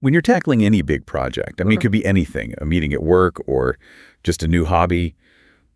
When you're tackling any big project, I mean, it Mhm. could be anything, a meeting at work or just a new hobby,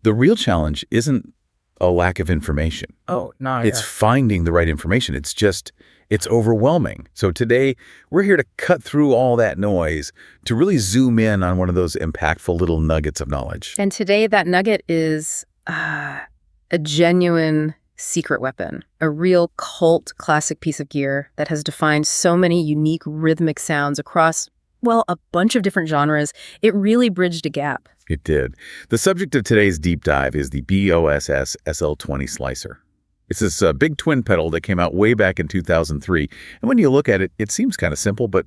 the real challenge isn't a lack of information. Oh, no, It's yeah. finding the right information. It's overwhelming. So today, we're here to cut through all that noise to really zoom in on one of those impactful little nuggets of knowledge. And today, that nugget is a genuine secret weapon, a real cult classic piece of gear that has defined so many unique rhythmic sounds across, well, a bunch of different genres. It really bridged a gap. It did. The subject of today's deep dive is the BOSS SL20 slicer. It's this big twin pedal that came out way back in 2003. And when you look at it, it seems kind of simple, but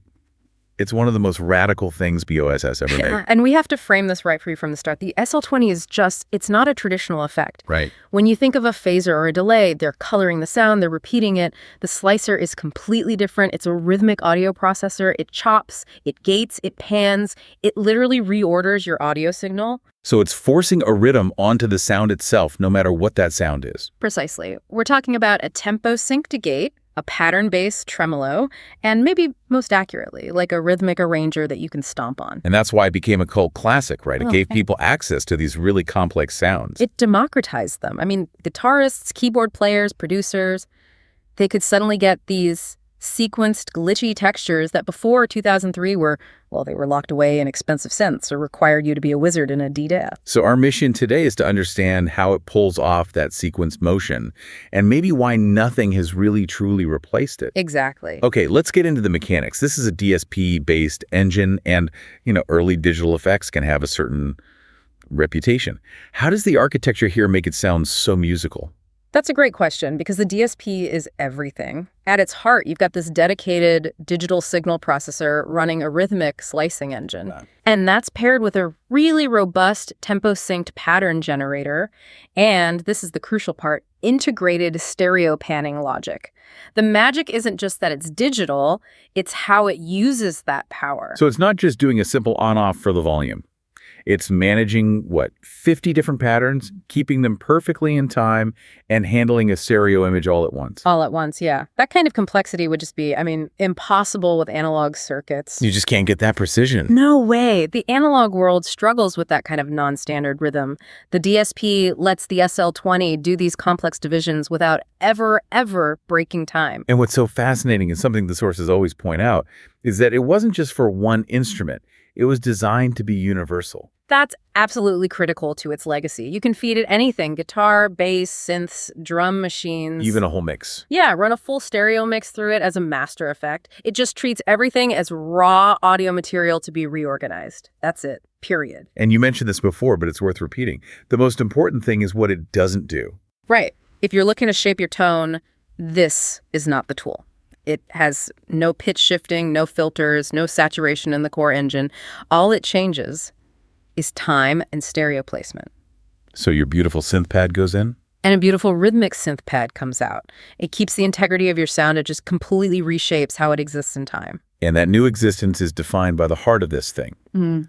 it's one of the most radical things BOSS ever made. And we have to frame this right for you from the start. The SL20 is it's not a traditional effect. Right. When you think of a phaser or a delay, they're coloring the sound, they're repeating it. The slicer is completely different. It's a rhythmic audio processor. It chops, it gates, it pans. It literally reorders your audio signal. So it's forcing a rhythm onto the sound itself, no matter what that sound is. Precisely. We're talking about a tempo sync to gate, a pattern-based tremolo, and maybe most accurately, like a rhythmic arranger that you can stomp on. And that's why it became a cult classic, right? It Oh, gave okay. people access to these really complex sounds. It democratized them. I mean, guitarists, keyboard players, producers, they could suddenly get these sequenced, glitchy textures that before 2003 they were locked away in expensive synths or required you to be a wizard in a DDAW. So our mission today is to understand how it pulls off that sequence motion and maybe why nothing has really truly replaced it. Exactly. Okay, let's get into the mechanics. This is a DSP-based engine, and, early digital effects can have a certain reputation. How does the architecture here make it sound so musical? That's a great question because the DSP is everything. At its heart, you've got this dedicated digital signal processor running a rhythmic slicing engine. Wow. And that's paired with a really robust tempo-synced pattern generator. And this is the crucial part, integrated stereo panning logic. The magic isn't just that it's digital, it's how it uses that power. So it's not just doing a simple on-off for the volume. It's managing, 50 different patterns, keeping them perfectly in time, and handling a stereo image all at once. All at once, yeah. That kind of complexity would just be, impossible with analog circuits. You just can't get that precision. No way. The analog world struggles with that kind of non-standard rhythm. The DSP lets the SL20 do these complex divisions without ever breaking time. And what's so fascinating, and something the sources always point out, is that it wasn't just for one instrument. It was designed to be universal. That's absolutely critical to its legacy. You can feed it anything, guitar, bass, synths, drum machines. Even a whole mix. Yeah, run a full stereo mix through it as a master effect. It just treats everything as raw audio material to be reorganized. That's it, period. And you mentioned this before, but it's worth repeating. The most important thing is what it doesn't do. Right. If you're looking to shape your tone, this is not the tool. It has no pitch shifting, no filters, no saturation in the core engine. All it changes is time and stereo placement. So your beautiful synth pad goes in? And a beautiful rhythmic synth pad comes out. It keeps the integrity of your sound. It just completely reshapes how it exists in time. And that new existence is defined by the heart of this thing,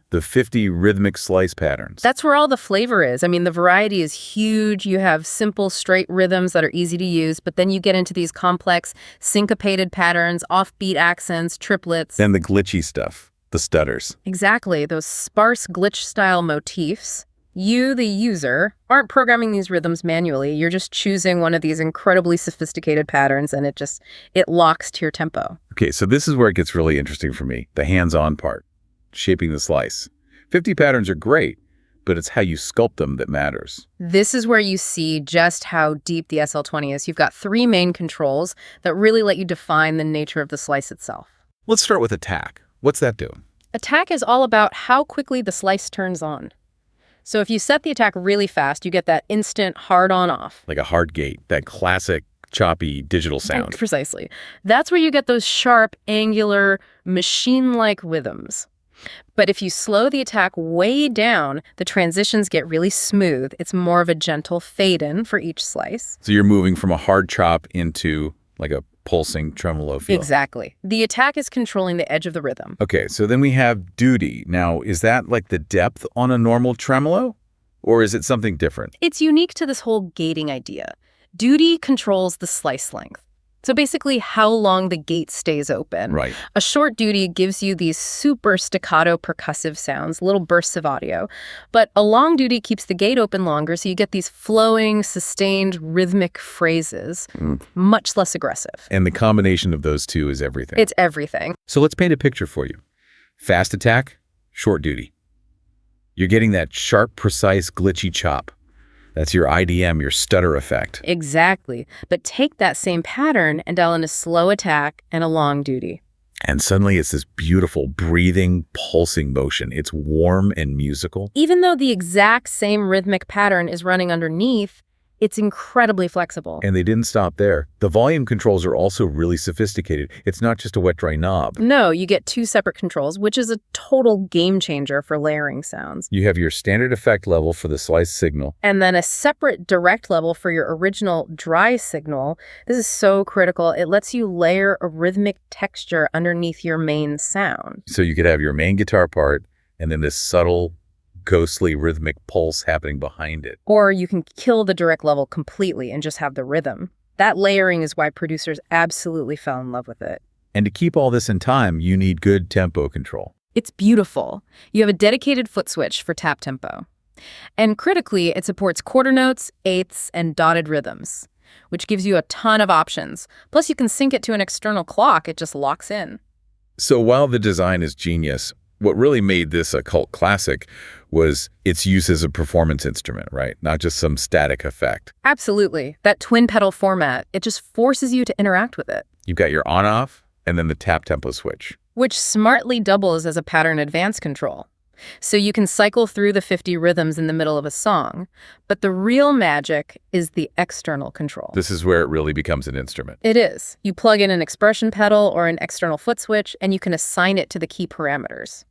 the 50 rhythmic slice patterns. That's where all the flavor is. The variety is huge. You have simple, straight rhythms that are easy to use, but then you get into these complex, syncopated patterns, offbeat accents, triplets. Then the glitchy stuff, the stutters. Exactly, those sparse glitch-style motifs. You, the user, aren't programming these rhythms manually. You're just choosing one of these incredibly sophisticated patterns, and it locks to your tempo. Okay, so this is where it gets really interesting for me, the hands-on part, shaping the slice. 50 patterns are great, but it's how you sculpt them that matters. This is where you see just how deep the SL20 is. You've got 3 main controls that really let you define the nature of the slice itself. Let's start with attack. What's that doing? Attack is all about how quickly the slice turns on. So if you set the attack really fast, you get that instant hard on off. Like a hard gate, that classic choppy digital sound. Precisely. That's where you get those sharp, angular, machine-like rhythms. But if you slow the attack way down, the transitions get really smooth. It's more of a gentle fade-in for each slice. So you're moving from a hard chop into like a pulsing tremolo feel. Exactly. The attack is controlling the edge of the rhythm. Okay, so then we have duty. Now, is that like the depth on a normal tremolo? Or is it something different? It's unique to this whole gating idea. Duty controls the slice length. So basically how long the gate stays open. Right. A short duty gives you these super staccato percussive sounds, little bursts of audio. But a long duty keeps the gate open longer, so you get these flowing, sustained, rhythmic phrases, much less aggressive. And the combination of those two is everything. It's everything. So let's paint a picture for you. Fast attack, short duty. You're getting that sharp, precise, glitchy chop. That's your IDM, your stutter effect. Exactly. But take that same pattern and dial in a slow attack and a long duty. And suddenly it's this beautiful, breathing, pulsing motion. It's warm and musical. Even though the exact same rhythmic pattern is running underneath, it's incredibly flexible. And they didn't stop there. The volume controls are also really sophisticated. It's not just a wet-dry knob. No, you get two separate controls, which is a total game changer for layering sounds. You have your standard effect level for the slice signal. And then a separate direct level for your original dry signal. This is so critical. It lets you layer a rhythmic texture underneath your main sound. So you could have your main guitar part and then this subtle, ghostly rhythmic pulse happening behind it. Or you can kill the direct level completely and just have the rhythm. That layering is why producers absolutely fell in love with it. And to keep all this in time, you need good tempo control. It's beautiful. You have a dedicated foot switch for tap tempo. And critically, it supports quarter notes, eighths, and dotted rhythms, which gives you a ton of options. Plus, you can sync it to an external clock. It just locks in. So while the design is genius, what really made this a cult classic was its use as a performance instrument, right? Not just some static effect. Absolutely. That twin pedal format, it just forces you to interact with it, You've got your on-off and then the tap tempo switch. which smartly doubles as a pattern advance control. So you can cycle through the 50 rhythms in the middle of a song, but the real magic is the external control. This is where it really becomes an instrument. It is. You plug in an expression pedal or an external foot switch, and you can assign it to the key parameters.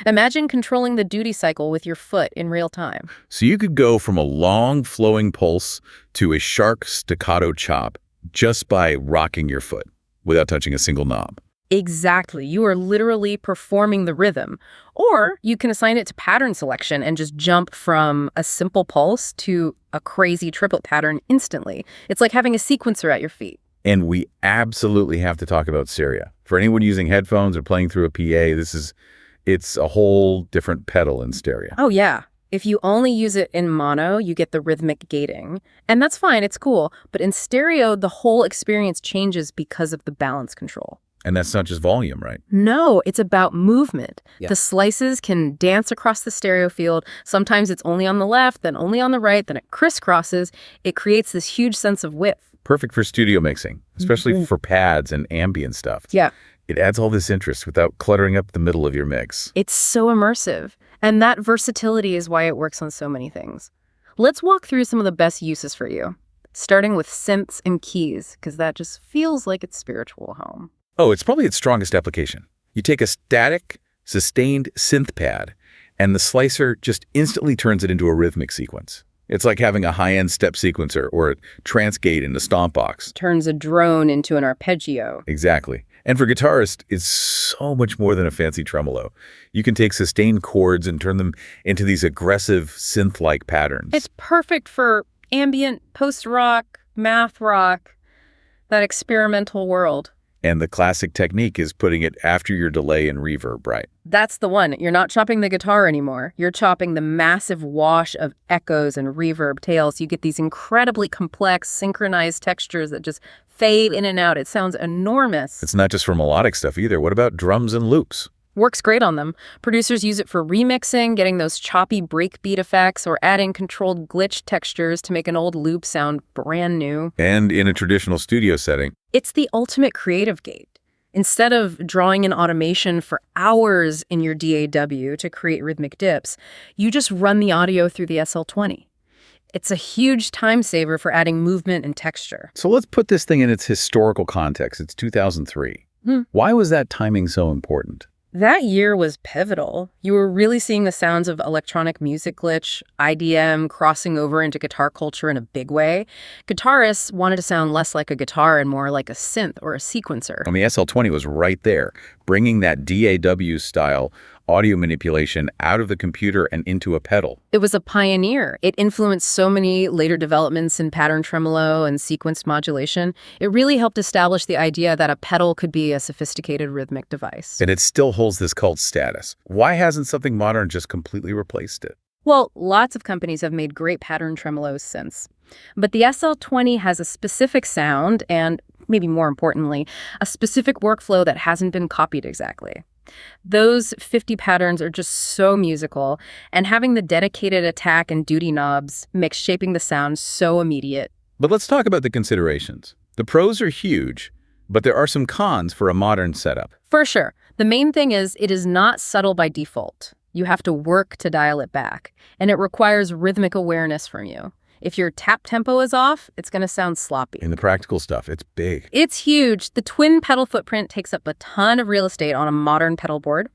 Imagine controlling the duty cycle with your foot in real time. So you could go from a long flowing pulse to a sharp staccato chop just by rocking your foot without touching a single knob. Exactly. You are literally performing the rhythm. Or you can assign it to pattern selection and just jump from a simple pulse to a crazy triplet pattern instantly. It's like having a sequencer at your feet. And we absolutely have to talk about Stereo. For anyone using headphones or playing through a PA, it's a whole different pedal in stereo. Oh, yeah. If you only use it in mono, you get the rhythmic gating. And that's fine, it's cool. But in stereo, the whole experience changes because of the balance control. And that's not just volume, right? No, it's about movement. Yeah. The slices can dance across the stereo field. Sometimes it's only on the left, then only on the right, then it crisscrosses. It creates this huge sense of width. Perfect for studio mixing, especially for pads and ambient stuff. Yeah. It adds all this interest without cluttering up the middle of your mix. It's so immersive. And that versatility is why it works on so many things. Let's walk through some of the best uses for you, starting with synths and keys, because that just feels like its spiritual home. Oh, it's probably its strongest application. You take a static, sustained synth pad, and the slicer just instantly turns it into a rhythmic sequence. It's like having a high-end step sequencer or a trance gate in a stomp box. Turns a drone into an arpeggio. Exactly. And for guitarists, it's so much more than a fancy tremolo. You can take sustained chords and turn them into these aggressive synth-like patterns. It's perfect for ambient, post-rock, math rock, that experimental world. And the classic technique is putting it after your delay and reverb, right? That's the one. You're not chopping the guitar anymore. You're chopping the massive wash of echoes and reverb tails. You get these incredibly complex, synchronized textures that just fade in and out. It sounds enormous. It's not just for melodic stuff either. What about drums and loops? Works great on them. Producers use it for remixing, getting those choppy breakbeat effects, or adding controlled glitch textures to make an old loop sound brand new. And in a traditional studio setting. It's the ultimate creative gate. Instead of drawing in automation for hours in your DAW to create rhythmic dips, you just run the audio through the SL20. It's a huge time saver for adding movement and texture. So let's put this thing in its historical context. It's 2003. Why was that timing so important? That year was pivotal. You were really seeing the sounds of electronic music glitch, IDM crossing over into guitar culture in a big way. Guitarists wanted to sound less like a guitar and more like a synth or a sequencer. And the SL20 was right there, bringing that DAW style audio manipulation out of the computer and into a pedal. It was a pioneer. It influenced so many later developments in pattern tremolo and sequenced modulation. It really helped establish the idea that a pedal could be a sophisticated rhythmic device. And it still holds this cult status. Why hasn't something modern just completely replaced it? Well, lots of companies have made great pattern tremolos since. But the SL20 has a specific sound and, maybe more importantly, a specific workflow that hasn't been copied exactly. Those 50 patterns are just so musical, and having the dedicated attack and duty knobs makes shaping the sound so immediate. But let's talk about the considerations. The pros are huge, but there are some cons for a modern setup. For sure. The main thing is it is not subtle by default. You have to work to dial it back, and it requires rhythmic awareness from you. If your tap tempo is off, it's going to sound sloppy. In the practical stuff, it's big. It's huge. The twin pedal footprint takes up a ton of real estate on a modern pedal board.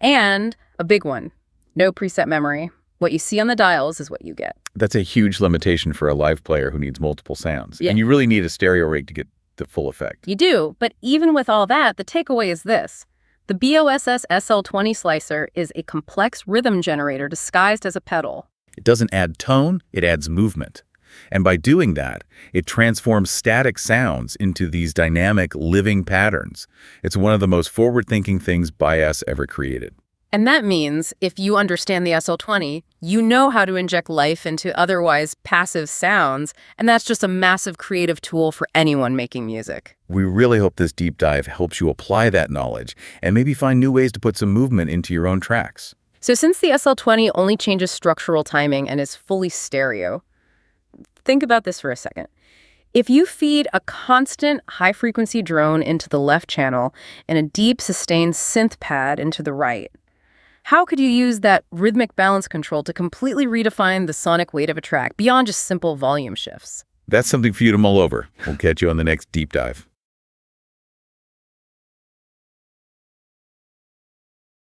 And a big one, no preset memory. What you see on the dials is what you get. That's a huge limitation for a live player who needs multiple sounds. Yeah. And you really need a stereo rig to get the full effect. You do, but even with all that, the takeaway is this. The BOSS SL20 slicer is a complex rhythm generator disguised as a pedal. It doesn't add tone, it adds movement. And by doing that, it transforms static sounds into these dynamic, living patterns. It's one of the most forward-thinking things Bias ever created. And that means if you understand the SL20, you know how to inject life into otherwise passive sounds, and that's just a massive creative tool for anyone making music. We really hope this deep dive helps you apply that knowledge and maybe find new ways to put some movement into your own tracks. So since the SL20 only changes structural timing and is fully stereo, think about this for a second. If you feed a constant high-frequency drone into the left channel and a deep sustained synth pad into the right, how could you use that rhythmic balance control to completely redefine the sonic weight of a track beyond just simple volume shifts? That's something for you to mull over. We'll catch you on the next deep dive.